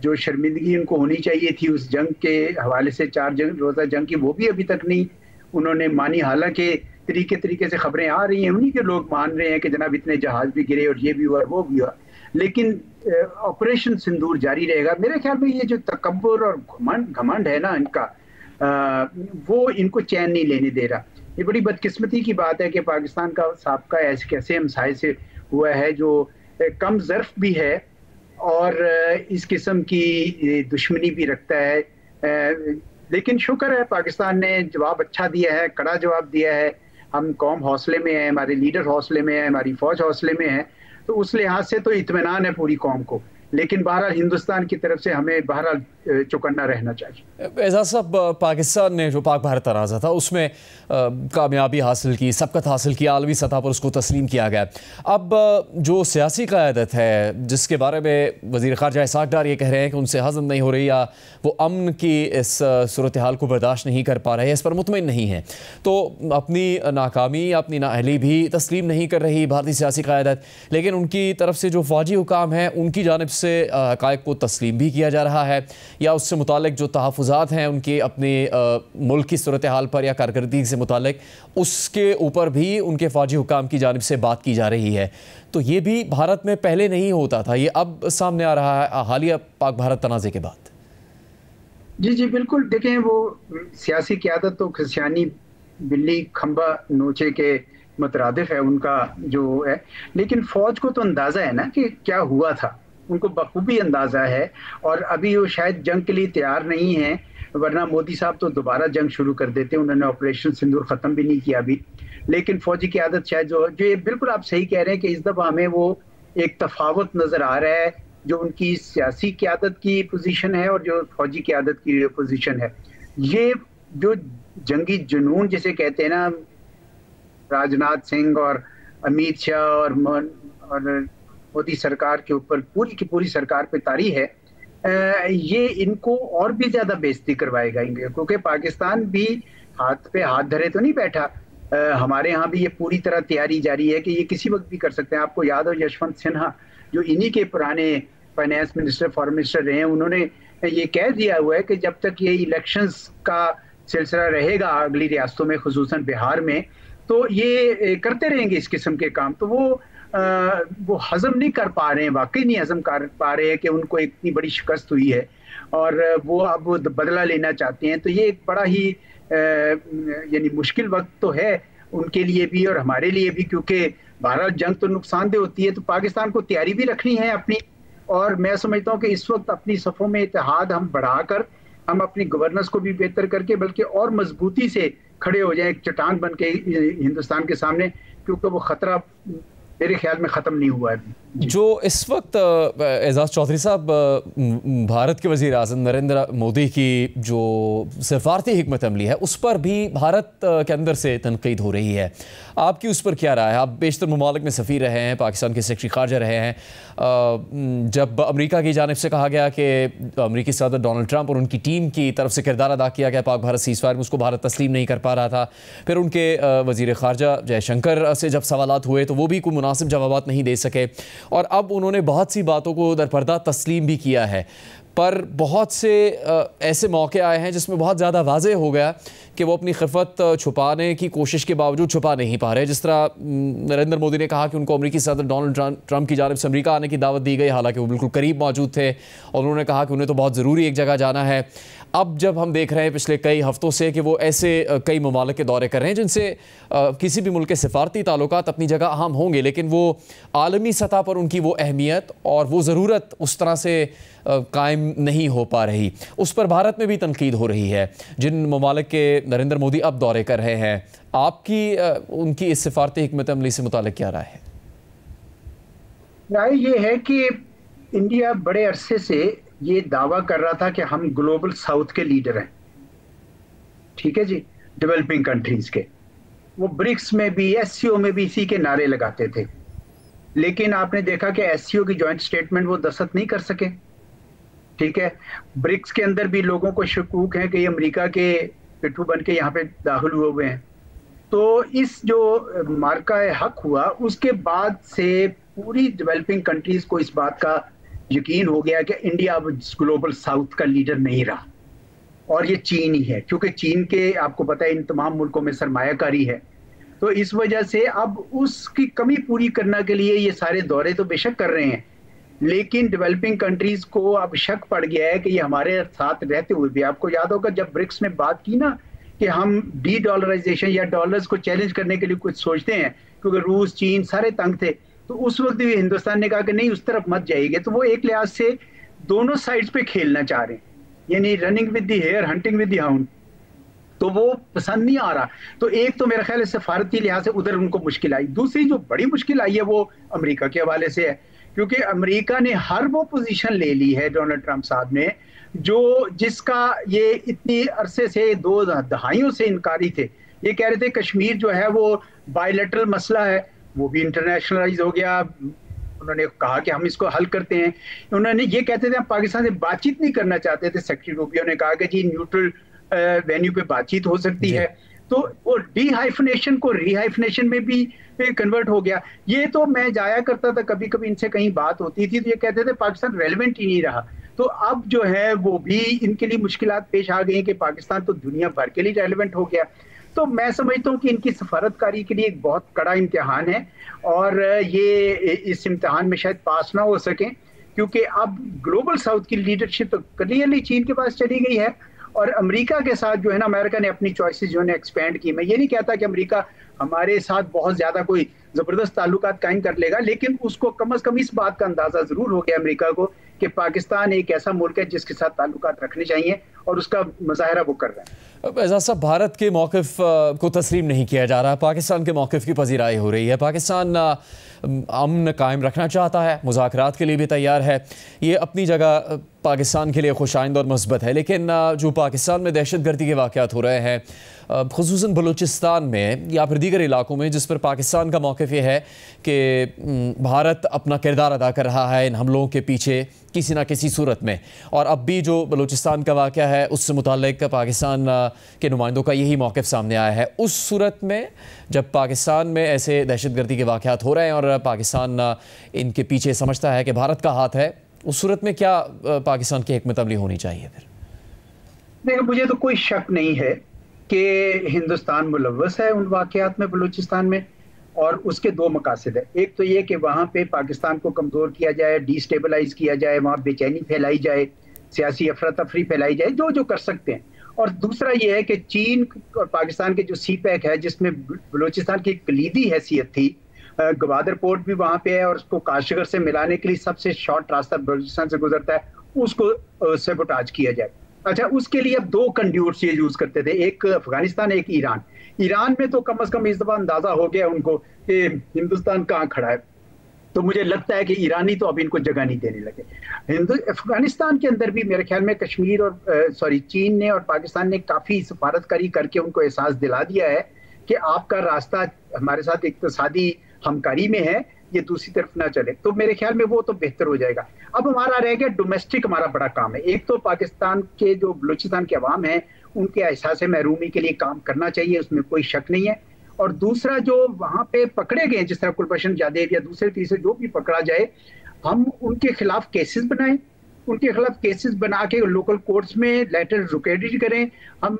Speaker 3: जो शर्मिंदगी उनको होनी चाहिए थी उस जंग के हवाले से, 4 रोज़ा जंग की, वो भी अभी तक नहीं उन्होंने मानी। हालांकि तरीके से खबरें आ रही हैं, उन्हीं के लोग मान रहे हैं कि जनाब इतने जहाज भी गिरे और ये भी हुआ वो भी हुआ, लेकिन ऑपरेशन सिंदूर जारी रहेगा। मेरे ख्याल में ये जो तकब्बुर और घमंड है ना इनका, वो इनको चैन नहीं लेने दे रहा। ये बड़ी बदकिस्मती की बात है कि पाकिस्तान का साबका ऐसे कैसे हमसाये से हुआ है जो कम ज़र्फ भी है और इस किस्म की दुश्मनी भी रखता है। लेकिन शुक्र है पाकिस्तान ने जवाब अच्छा दिया है, कड़ा जवाब दिया है। हम कौम हौसले में है, हमारे लीडर हौसले में है, हमारी फ़ौज हौसले में है, तो उस लिहाज से तो इत्मीनान है पूरी कौम को। लेकिन बहरहाल हिंदुस्तान की तरफ से हमें बहरहाल चौकन्ना रहना चाहिए।
Speaker 1: एजाज़ साहब, पाकिस्तान ने जो पाक भारत तनाज़ा था उसमें कामयाबी हासिल की, सबकत हासिल की, आलमी सतह पर उसको तस्लीम किया गया। अब जो सियासी क़यादत है जिसके बारे में वज़ीर ख़ारजा इसहाक़ डार ये कह रहे हैं कि उनसे हज़म नहीं हो रही या वो अमन की इस सूरत हाल को बर्दाश्त नहीं कर पा रहे हैं, इस पर मुतमईन नहीं है, तो अपनी नाकामी, अपनी नाअहली भी तस्लीम नहीं कर रही भारतीय सियासी क़यादत, लेकिन उनकी तरफ से जो फ़ौजी हुकाम हैं उनकी जानिब से हक़ाइक़ को तस्लीम भी किया जा रहा है या उससे मुतालिक जो तहफ़्फ़ुज़ात हैं उनके अपने मुल्क की सूरत हाल पर या कारकर्दगी से मुतालिक, उसके ऊपर भी उनके फ़ौजी हुकाम की जानिब से बात की जा रही है। तो ये भी भारत में पहले नहीं होता था, ये अब सामने आ रहा है हालिया पाक भारत तनाज़े के बाद।
Speaker 3: जी बिल्कुल। देखें, वो सियासी क़यादत तो खसियानी बिल्ली खंबा नोचे के मुतरादिफ है उनका जो है, लेकिन फ़ौज को तो अंदाज़ा है ना कि क्या हुआ था, उनको बखूबी अंदाज़ा है और अभी वो शायद जंग के लिए तैयार नहीं है, वरना मोदी साहब तो दोबारा जंग शुरू कर देते। उन्होंने ऑपरेशन सिंदूर ख़त्म भी नहीं किया अभी, लेकिन फ़ौजी की आदत शायद जो ये बिल्कुल आप सही कह रहे हैं कि इस दफ़ा हमें वो एक तफावत नज़र आ रहा है, जो उनकी सियासी क़यादत की पोजीशन है और जो फ़ौजी क़यादत की पोजीशन है। ये जो जंगी जुनून जिसे कहते हैं ना, राजनाथ सिंह और अमित शाह और मोदी सरकार के ऊपर पूरी की पूरी सरकार पे तारी है, ये इनको और भी ज़्यादा बेइज्जती करवाएगा, क्योंकि पाकिस्तान भी हाथ पे हाथ धरे तो नहीं बैठा। हमारे यहाँ भी ये पूरी तरह तैयारी जारी है कि ये किसी वक्त भी कर सकते हैं। आपको याद हो यशवंत सिन्हा जो इन्हीं के पुराने फाइनेंस मिनिस्टर, फॉरेन मिनिस्टर रहे हैं, उन्होंने ये कह दिया हुआ है कि जब तक ये इलेक्शंस का सिलसिला रहेगा अगली रियासतों में, खुसूसन बिहार में, तो ये करते रहेंगे इस किस्म के काम। तो वो वो हजम नहीं कर पा रहे हैं, वाकई नहीं हजम कर पा रहे हैं कि उनको इतनी बड़ी शिकस्त हुई है और वो अब बदला लेना चाहते हैं। तो ये एक बड़ा ही यानी मुश्किल वक्त तो है उनके लिए भी और हमारे लिए भी, क्योंकि बहरहाल जंग तो नुकसानदेह होती है, तो पाकिस्तान को तैयारी भी रखनी है अपनी। और मैं समझता हूँ कि इस वक्त अपनी सफ़ों में इत्तेहाद हम बढ़ाकर, हम अपनी गवर्नेंस को भी बेहतर करके बल्कि और मजबूती से खड़े हो जाए, एक चट्टान बन के हिंदुस्तान के सामने, क्योंकि वो खतरा मेरे ख्याल में ख़त्म नहीं हुआ है।
Speaker 1: जो इस वक्त एजाज चौधरी साहब, भारत के वज़ीर आज़म नरेंद्र मोदी की जो सफारती हिकमत अमली है उस पर भी भारत के अंदर से तनकीद हो रही है, आपकी उस पर क्या राय है? आप बेशतर ममालिक में सफ़ीर रहे हैं, पाकिस्तान के सेक्रेटरी ख़ारजा रहे हैं। जब अमेरिका की जानिब से कहा गया कि अमेरिकी सदर डोनाल्ड ट्रंप और उनकी टीम की तरफ से किरदार अदा किया गया पाक भारत सीज़फायर में, उसको भारत तस्लीम नहीं कर पा रहा था। फिर उनके वज़ीर ख़ारजा जयशंकर से जब सवालात हुए तो वो भी कोई मुनासिब जवाबात नहीं दे सके, और अब उन्होंने बहुत सी बातों को दरपर्दा तस्लीम भी किया है। पर बहुत से ऐसे मौके आए हैं जिसमें बहुत ज़्यादा वाज़ेह हो गया कि वो अपनी खिफ़त छुपाने की कोशिश के बावजूद छुपा नहीं पा रहे। जिस तरह नरेंद्र मोदी ने कहा कि उनको अमेरिकी सदर डोनाल्ड ट्रंप की जानिब से अमेरिका आने की दावत दी गई, हालांकि वो बिल्कुल करीब मौजूद थे, और उन्होंने कहा कि उन्हें तो बहुत ज़रूरी एक जगह जाना है। अब जब हम देख रहे हैं पिछले कई हफ्तों से कि वो ऐसे कई ममालिक के दौरे कर रहे हैं जिनसे किसी भी मुल्क के सिफारती ताल्लुकात अपनी जगह अहम होंगे, लेकिन वो आलमी सतह पर उनकी वो अहमियत और वो ज़रूरत उस तरह से कायम नहीं हो पा रही। उस पर भारत में भी तनकीद हो रही है जिन ममालिक के नरेंद्र मोदी अब दौरे कर रहे हैं। आपकी उनकी इस सिफारती हिकमत अमली से मुतालिक क्या राय है?
Speaker 3: राय ये है कि इंडिया बड़े अरसे से ये दावा कर रहा था कि हम ग्लोबल साउथ के लीडर हैं, ठीक है जी, डेवलपिंग कंट्रीज के। वो ब्रिक्स में भी, एससीओ में भी इसी के नारे लगाते थे, लेकिन आपने देखा कि एससीओ की जॉइंट स्टेटमेंट वो दस्तखत नहीं कर सके, ठीक है। ब्रिक्स के अंदर भी लोगों को शकूक है कि ये अमेरिका के पिट्ठू बन के यहाँ पे दाखिल हुए हैं। तो इस जो मार्का हक हुआ उसके बाद से पूरी डेवलपिंग कंट्रीज को इस बात का यकीन हो गया कि इंडिया अब ग्लोबल साउथ का लीडर नहीं रहा, और ये चीन ही है, क्योंकि चीन के आपको पता है इन तमाम मुल्कों में सरमायाकारी है। तो इस वजह से अब उसकी कमी पूरी करने के लिए ये सारे दौरे तो बेशक कर रहे हैं, लेकिन डेवलपिंग कंट्रीज को अब शक पड़ गया है कि ये हमारे साथ रहते हुए भी, आपको याद होगा जब ब्रिक्स में बात की ना कि हम डी डॉलराइजेशन या डॉलर्स को चैलेंज करने के लिए कुछ सोचते हैं, क्योंकि रूस चीन सारे तंग थे, तो उस वक्त भी हिंदुस्तान ने कहा कि नहीं उस तरफ मत जाइएगा। तो वो एक लिहाज से दोनों साइड्स पे खेलना चाह रहे हैं, यानी running with the hare hunting with the hound, तो वो पसंद नहीं आ रहा। तो एक तो मेरा ख्याल है सफारती लिहाज से उधर उनको मुश्किल आई, दूसरी जो बड़ी मुश्किल आई है वो अमेरिका के हवाले से है, क्योंकि अमेरिका ने हर वो पोजीशन ले ली है डोनाल्ड ट्रंप साहब ने जो जिसका ये इतनी अरसे से 2 दहाइयों से इनकारी थे। ये कह रहे थे कश्मीर जो है वो बायलैटरल मसला है, वो भी इंटरनेशनलाइज हो गया, उन्होंने कहा कि हम इसको हल करते हैं। उन्होंने ये कहते थे हम पाकिस्तान से बातचीत नहीं करना चाहते थे, सेक्रेटरी रूबियो ने कहा कि जी न्यूट्रल वेन्यू पे बातचीत हो सकती है। तो वो डीहाइफनेशन को रीहाइफनेशन में भी कन्वर्ट हो गया। ये तो मैं जाया करता था, कभी कभी इनसे कहीं बात होती थी तो ये कहते थे पाकिस्तान रेलेवेंट ही नहीं रहा। तो अब जो है वो भी इनके लिए मुश्किलात पेश आ गई कि पाकिस्तान तो दुनिया भर के लिए रेलेवेंट हो गया। तो मैं समझता हूँ कि इनकी सफारतकारी के लिए एक बहुत कड़ा इम्तिहान है, और ये इस इम्तिहान में शायद पास ना हो सकें, क्योंकि अब ग्लोबल साउथ की लीडरशिप तो क्लियरली चीन के पास चली गई है, और अमेरिका के साथ जो है ना अमेरिका ने अपनी चॉइसेस जो है एक्सपेंड की। मैं ये नहीं कहता कि अमेरिका हमारे साथ बहुत ज्यादा कोई जबरदस्त ताल्लुकात कायम कर लेगा, लेकिन उसको कम से कम इस बात का अंदाजा जरूर हो गया अमेरिका को कि पाकिस्तान एक ऐसा मुल्क है जिसके साथ ताल्लुकात रखने चाहिए, और उसका मुजाहरा वो कर रहे हैं।
Speaker 1: एजाज साहब, भारत के मौक़िफ़ को तस्लीम नहीं किया जा रहा, पाकिस्तान के मौक़िफ़ की पजीराई हो रही है। पाकिस्तान अमन कायम रखना चाहता है, मुज़ाकरात के लिए भी तैयार है, ये अपनी जगह पाकिस्तान के लिए खुशाइंद और मुस्बत है। लेकिन जो पाकिस्तान में दहशतगर्दी के वाक़यात हो रहे हैं, ख़ुसूसन बलूचिस्तान में या फिर दीगर इलाकों में, जिस पर पाकिस्तान का मौक़िफ़ ये है कि भारत अपना किरदार अदा कर रहा है इन हमलों के पीछे किसी न किसी सूरत में, और अब भी जो बलूचिस्तान का वाक़या है उससे मुताल्लिक़ पाकिस्तान के नुमाइंदों का यही मौक़िफ़ सामने आया है। उस सूरत में जब पाकिस्तान में ऐसे दहशतगर्दी के वाक़यात हो रहे हैं और पाकिस्तान इनके पीछे समझता है कि भारत का हाथ है, उस सूरत में क्या पाकिस्तान की हिकमत अमली होनी चाहिए? फिर
Speaker 3: देखो, मुझे तो कोई शक नहीं है कि हिंदुस्तान मुलव्वस है उन वाक़यात में बलूचिस्तान में, और उसके दो मकासद है। एक तो ये कि वहाँ पे पाकिस्तान को कमज़ोर किया जाए, डिस्टेबलाइज किया जाए, वहाँ बेचैनी फैलाई जाए, सियासी अफरा तफरी फैलाई जाए, जो जो कर सकते हैं। और दूसरा ये है कि चीन और पाकिस्तान के जो CPEC है, जिसमें बलूचिस्तान की कलीदी हैसियत थी, गवादर पोर्ट भी वहाँ पे है और उसको काशगर से मिलाने के लिए सबसे शॉर्ट रास्ता बलूचिस्तान से गुजरता है, उसको सेबोटाज किया जाए। अच्छा, उसके लिए अब दो कंड्यूट्स ये यूज करते थे, एक अफगानिस्तान, एक ईरान। ईरान में तो कम अज कम इस दफा अंदाजा हो गया उनको कि हिंदुस्तान कहाँ खड़ा है, तो मुझे लगता है कि ईरानी तो अब इनको जगह नहीं देने लगे। अफगानिस्तान के अंदर भी मेरे ख्याल में कश्मीर और चीन ने और पाकिस्तान ने काफी सफारतकारी करके उनको एहसास दिला दिया है कि आपका रास्ता हमारे साथ इक्तिसादी हमकारी में है, ये दूसरी तरफ ना चले। तो मेरे ख्याल में वो तो बेहतर हो जाएगा। अब हमारा रह गया डोमेस्टिक, हमारा बड़ा काम है। एक तो पाकिस्तान के जो बलूचिस्तान के अवाम है उनके एहसास महरूमी के लिए काम करना चाहिए, उसमें कोई शक नहीं है। और दूसरा, जो वहाँ पे पकड़े गए जिस तरह कुलभूषण जाधव या दूसरे तीसरे जो भी पकड़ा जाए, हम उनके खिलाफ केसेस बनाएं, उनके खिलाफ केसेस बना के लोकल कोर्ट्स में लेटर रुकेडिट करें, हम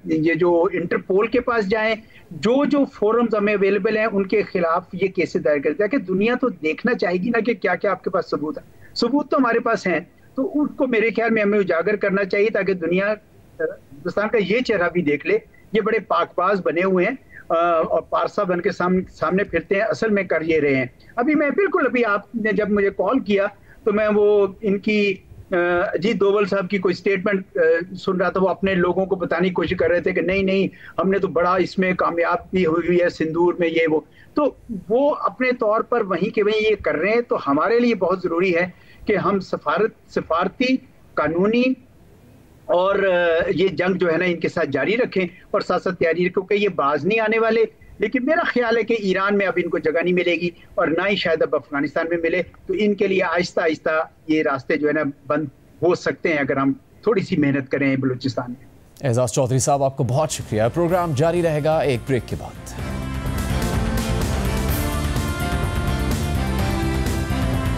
Speaker 3: ये जो इंटरपोल के पास जाएं, जो जो फोरम्स हमें अवेलेबल हैं उनके खिलाफ ये केसेस दायर करें, ताकि दुनिया तो देखना चाहेगी ना कि क्या क्या आपके पास सबूत है। सबूत तो हमारे पास हैं, तो उनको मेरे ख्याल में हमें उजागर करना चाहिए, ताकि दुनिया हिंदुस्तान का ये चेहरा भी देख ले, ये बड़े पाकबाज बने हुए हैं और पारसा बन के सामने फिरते हैं, असल में कर ये रहे हैं। अभी आपने जब मुझे कॉल किया तो मैं वो इनकी अजीत डोभाल साहब की कोई स्टेटमेंट सुन रहा था, वो अपने लोगों को बताने की कोशिश कर रहे थे कि नहीं नहीं हमने तो बड़ा इसमें कामयाबी हुई है सिंदूर में, ये वो। तो वो अपने तौर पर वहीं के वहीं ये कर रहे हैं। तो हमारे लिए बहुत ज़रूरी है कि हम सफारती, कानूनी और ये जंग जो है ना इनके साथ जारी रखें और साथ साथ तैयारी, क्योंकि ये बाज नहीं आने वाले। लेकिन मेरा ख्याल है कि ईरान में अब इनको जगह नहीं मिलेगी और ना ही शायद अब अफगानिस्तान में मिले, तो इनके लिए आहिस्ता आहिस्ता ये रास्ते जो है ना बंद हो सकते हैं अगर हम थोड़ी सी मेहनत करें बलूचिस्तान में।
Speaker 1: एजाज चौधरी साहब, आपको बहुत शुक्रिया। प्रोग्राम जारी रहेगा एक ब्रेक के बाद।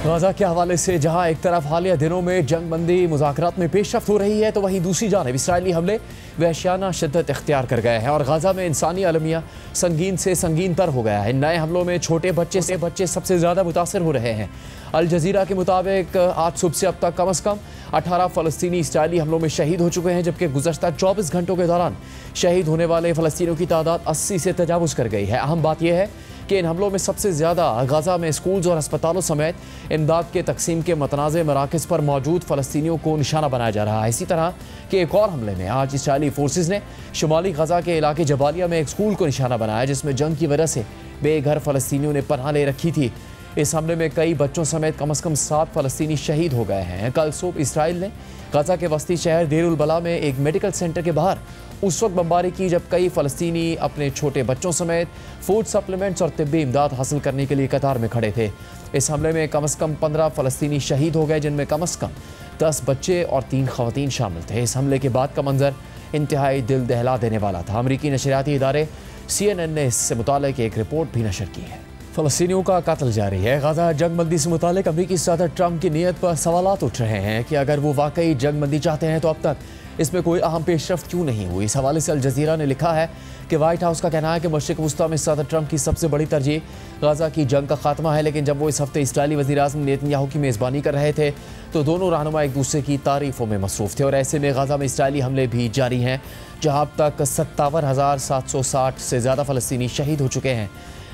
Speaker 1: गाजा के हवाले से जहां एक तरफ हालिया दिनों में जंगबंदी मुज़ाकरात में पेशरफ्त हो रही है, तो वहीं दूसरी जानिब इसराइली हमले वहशियाना शिद्दत इख्तियार कर गए हैं और गाजा में इंसानी अलमिया संगीन से संगीन तर हो गया है। नए हमलों में छोटे बच्चे सबसे ज़्यादा मुतासर हो रहे हैं। अल जजीरा के मुताबिक आज सुबह से अब तक कम से कम 18 फ़लस्तीनी इसराइली हमलों में शहीद हो चुके हैं, जबकि गुज़श्ता 24 घंटों के दौरान शहीद होने वाले फ़लस्तीनियों की तादाद 80 से तजावुज़ कर गई है। अहम बात यह है कि इन हमलों में सबसे ज़्यादा गाजा में स्कूल्स और अस्पतालों समेत इमदाद के तकसीम के मतनाज़ मराकज़ पर मौजूद फ़लस्तीनियों को निशाना बनाया जा रहा है। इसी तरह के एक और हमले में आज इसराइली फोर्सेस ने शुमाली गाजा के इलाके जबालिया में एक स्कूल को निशाना बनाया, जिसमें जंग की वजह से बेघर फ़लस्तीनियों ने पनाह ले रखी थी। इस हमले में कई बच्चों समेत कम से कम 7 फ़लस्तीनी शहीद हो गए हैं। कल सुबह इसराइल ने गाजा के वस्ती शहर देर उल बला में एक मेडिकल सेंटर के बाहर उस वक्त बमबारी की जब कई फ़लस्तीनी अपने छोटे बच्चों समेत फूड सप्लीमेंट्स और तिब्बी इमदाद हासिल करने के लिए कतार में खड़े थे। इस हमले में कम से कम 15 फ़लस्तीनी शहीद हो गए, जिनमें कम से कम 10 बच्चे और 3 ख़वातीन शामिल थे। इस हमले के बाद का मंजर इंतहाई दिल दहला देने वाला था। अमरीकी नशरियाती इदारे CNN ने इससे मुताल्लिक़ एक रिपोर्ट भी नशर की है। फ़लस्तीनियों का कत्ल जारी है। गाजा जंगबंदी से मुताल्लिक़ अमरीकी सदर ट्रंप की नीयत पर सवालात उठ रहे हैं कि अगर वो वाकई जंगबंदी चाहते हैं तो अब तक इसमें कोई अहम पेशरफ्त क्यों नहीं हुई। इस हवाले से अल जजीरा ने लिखा है कि वाइट हाउस का कहना है कि मशरिक़ वस्ता में सदर ट्रंप की सबसे बड़ी तरजीह गाजा की जंग का खात्मा है, लेकिन जब वो इस हफ्ते इसराइली वज़ीर-ए-आज़म नेतन्याहू की मेज़बानी कर रहे थे तो दोनों रहनुमा एक दूसरे की तारीफ़ों में मसरूफ़ थे। और ऐसे में गाजा में इसराइली हमले भी जारी हैं, जहाँ अब तक 57,760 से ज़्यादा फ़लस्तीनी शहीद हो चुके हैं।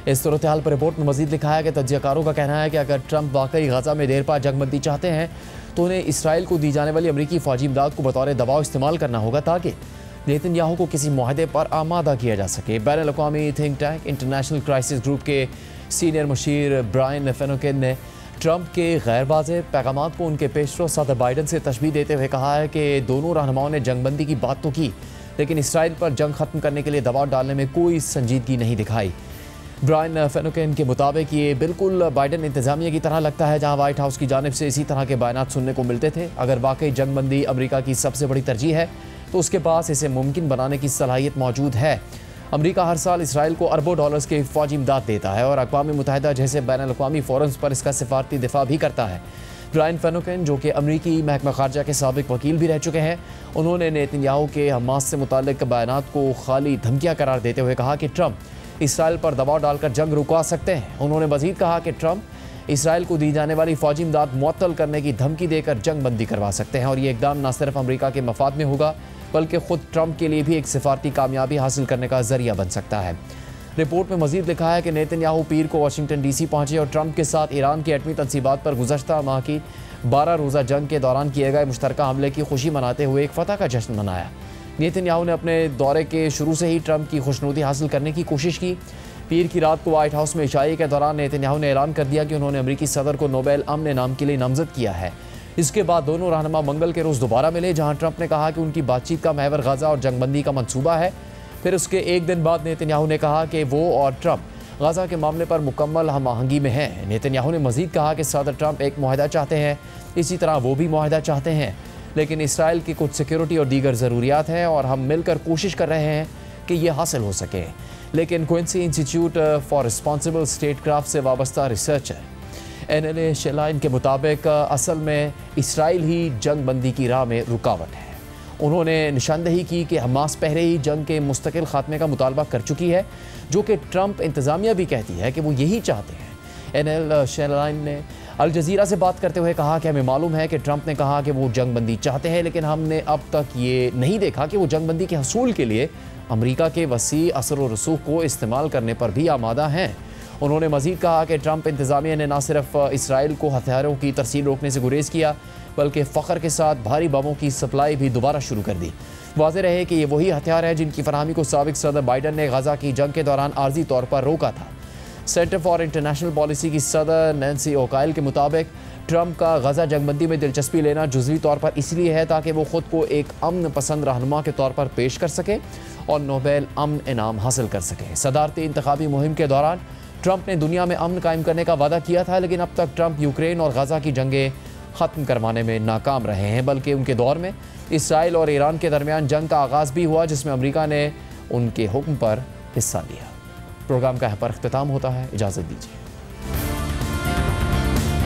Speaker 1: इस सूरत हाल पर रिपोर्ट में मज़ीद लिखा है कि तज्ज़ियाकारों का कहना है कि अगर ट्रंप वाकई गाजा में देर पा जंगबंदी चाहते हैं तो उन्हें इसराइल को दी जाने वाली अमरीकी फ़ौजी इमदाद को बतौर दबाव इस्तेमाल करना होगा ताकि नेतन्याहू को किसी मुआहदे पर आमादा किया जा सके। बैनुल-अक़वामी think tank International Crisis Group के सीनियर मुशीर ब्रायन फेनोकेन ने ट्रंप के गैर वाज़ेह पैगामात को उनके पेशरो सदर बाइडन से तशबीह देते हुए कहा है कि दोनों रहनुमाओं ने जंगबंदी की बात तो की, लेकिन इसराइल पर जंग ख़त्म करने के लिए दबाव डालने में कोई संजीदगी नहीं दिखाई। ब्रायन फेनोकेन के मुताबिक ये बिल्कुल बाइडन इंतज़ामिया की तरह लगता है, जहां व्हाइट हाउस की जानिब से इसी तरह के बयानात सुनने को मिलते थे। अगर वाकई जंगबंदी अमेरिका की सबसे बड़ी तरजीह है तो उसके पास इसे मुमकिन बनाने की सलाहियत मौजूद है। अमेरिका हर साल इसराइल को अरबों डॉलर्स के फ़ौजी इमदाद देता है और अक़वाम मुत्तहिदा जैसे बैनुल-अक़वामी फ़ोरम्स पर इसका सिफारती दिफा भी करता है। ब्रायन फेनोकेन, जो कि अमरीकी महकमा ख़ारजा के साबिक़ वकील भी रह चुके हैं, उन्होंने नेतन्याहू के हमास से मुताल्लिक़ बयानात को खाली धमकियाँ करार देते हुए कहा कि ट्रंप इसराइल पर दबाव डालकर जंग रुकवा सकते हैं। उन्होंने मजीद कहा कि ट्रंप इसराइल को दी जाने वाली फौजी इमदाद मुअत्तल करने की धमकी देकर जंग बंदी करवा सकते हैं और ये इकदाम न सिर्फ अमेरिका के मफाद में होगा बल्कि खुद ट्रंप के लिए भी एक सिफारती कामयाबी हासिल करने का जरिया बन सकता है। रिपोर्ट में मजीद लिखा है कि नेतन्याहू पीर को वाशिंगटन DC पहुंचे और ट्रंप के साथ ईरान की एटमी तनसीबात पर गुज़श्ता माह की 12 रोज़ा जंग के दौरान किए गए मुश्तरका हमले की खुशी मनाते हुए एक फतह का जश्न मनाया। नेतन्याहू ने अपने दौरे के शुरू से ही ट्रंप की खुशनुदी हासिल करने की कोशिश की। पीर की रात को व्हाइट हाउस में इशाई के दौरान नेतन्याहू ने ऐलान कर दिया कि उन्होंने अमरीकी सदर को नोबेल अमन इनाम के लिए नामजद किया है। इसके बाद दोनों रहनुमा मंगल के रोज़ दोबारा मिले, जहां ट्रंप ने कहा कि उनकी बातचीत का महवर गाजा और जंगबंदी का मंसूबा है। फिर उसके एक दिन बाद नेतन्याहू ने कहा कि वो और ट्रंप गाजा के मामले पर मुकम्मल हम आहंगी में हैं। नेतन्याहू ने मजीद कहा कि सदर ट्रंप एक मुआहदा चाहते हैं, इसी तरह वो भी मुआहदा चाहते हैं, लेकिन इसराइल की कुछ सिक्योरिटी और दीगर ज़रूरियात हैं और हम मिलकर कोशिश कर रहे हैं कि ये हासिल हो सके। लेकिन Quincy Institute for Responsible Statecraft से वाबस्ता रिसर्चर NLA शेलाइन के मुताबिक असल में इसराइल ही जंग बंदी की राह में रुकावट है। उन्होंने निशानदही की कि हमास पहले ही जंग के मुस्तकिल खात्मे का मुतालबा कर चुकी है, जो कि ट्रंप इंतज़ामिया भी कहती है कि वो यही चाहते हैं। NL शेलाइन ने अल जज़ीरा से बात करते हुए कहा कि हमें मालूम है कि ट्रंप ने कहा कि वो जंग बंदी चाहते हैं, लेकिन हमने अब तक ये नहीं देखा कि वो जंग बंदी के हसूल के लिए अमरीका के वसी असर व रसूख को इस्तेमाल करने पर भी आमादा हैं। उन्होंने मजीद कहा कि ट्रंप इंतज़ामिया ने न सिर्फ इसराइल को हथियारों की तरसील रोकने से गुरेज किया बल्कि फ़ख्र के साथ भारी बमों की सप्लाई भी दोबारा शुरू कर दी। वाज़ेह रहे कि ये वही हथियार है जिनकी फरहमी को साबिक़ सदर बाइडन ने गाज़ा की जंग के दौरान आर्जी तौर पर रोका था। सेंटर फॉर इंटरनेशनल पॉलिसी की सदर नैन्सी ओकाइल के मुताबिक ट्रंप का गाज़ा जंगबंदी में दिलचस्पी लेना जुज़वी तौर पर इसलिए है ताकि वो ख़ुद को एक अमन पसंद रहनुमा के तौर पर पेश कर सके और नोबेल अमन इनाम हासिल कर सके। सदारती इंतखाबी मुहिम के दौरान ट्रंप ने दुनिया में अमन कायम करने का वादा किया था, लेकिन अब तक ट्रंप यूक्रेन और गाज़ा की जंगें ख़त्म करवाने में नाकाम रहे हैं, बल्कि उनके दौर में इसराइल और ईरान के दरमियान जंग का आगाज़ भी हुआ, जिसमें अमेरिका ने उनके हुक्म पर हिस्सा लिया। प्रोग्राम का यहाँ पर अख्तिताम होता है। इजाज़त दीजिए।